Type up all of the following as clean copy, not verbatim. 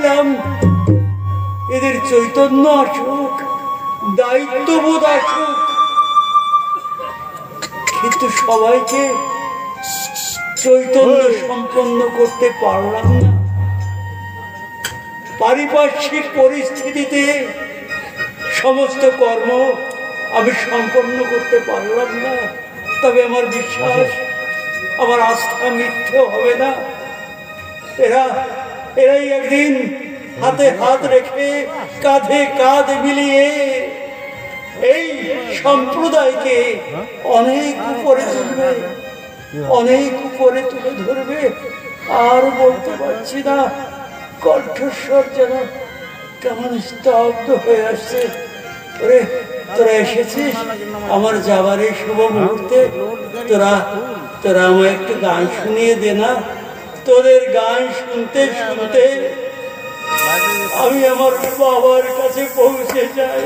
চেয়েছিলাম এদের চৈতন্য আসুক, দায়িত্ববোধ আসুক, কিন্তু সবাইকে চৈতন্য সম্পন্ন করতে পারলাম না। পারিপার্শ্বিক পরিস্থিতিতে সমস্ত কর্ম আমি সম্পন্ন করতে পারলাম না। তবে আমার বিশ্বাস, আমার আস্থা মিথ্যে হবে না। এরাই একদিন হাতে হাত রেখে কাঁধে কাঁধ মিলিয়ে এই সম্প্রদায়কে অনেক উপরে তুলবে, অনেক উপরে তুলে ধরবে। আর বলতে পারছি না, কণ্ঠস্বর যেন কেমন স্তব্ধ হয়ে আসছে। ওরে, তোরা এসেছিস আমার যাবার এই শুভ মুহূর্তে, তোরা আমায় একটু গান শুনিয়ে দে না। তোদের গান শুনতে শুনতে আমি আমার বাবার কাছে পৌঁছে যাই।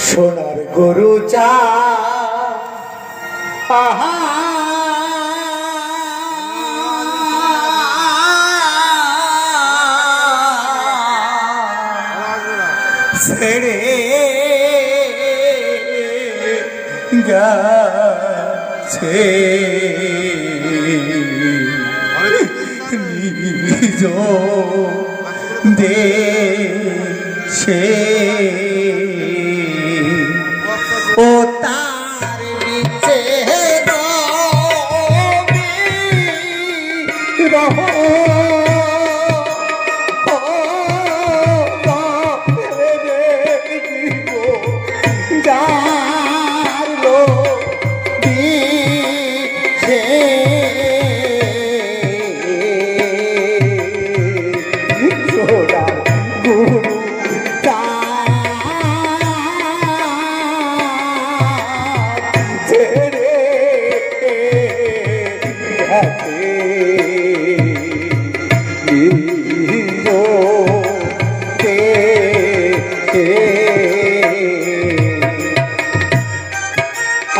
সোনার গরু চা আহা ছেড়ে গেছে নিজ দেশে, ও তার নিচে রহ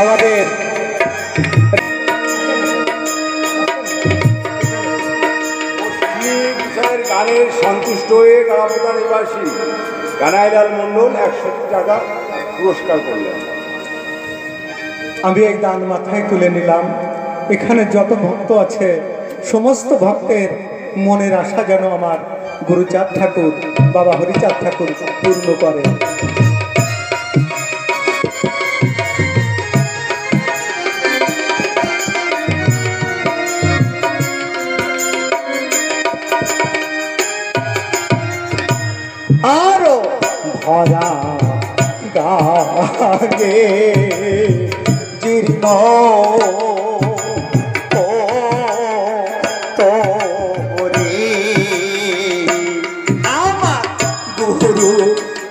আমাদের গানের সন্তুষ্ট হয়ে গালাপোতা নিবাসী কানাইলাল মণ্ডল 100 টাকা পুরস্কার করলেন। আমি এই দান মাথায় তুলে নিলাম। এখানে যত ভক্ত আছে সমস্ত ভক্তের মনের আশা যেন আমার গুরুচাঁদ ঠাকুর, বাবা হরিচাঁদ ঠাকুর পূর্ণ করে। আরো ভরা গাগে জীর্ণ তোরে আমার গুরু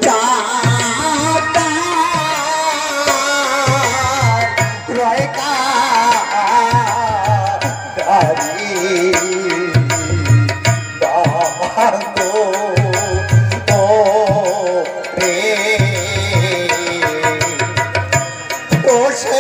চাঁদ রয় কারি গেছে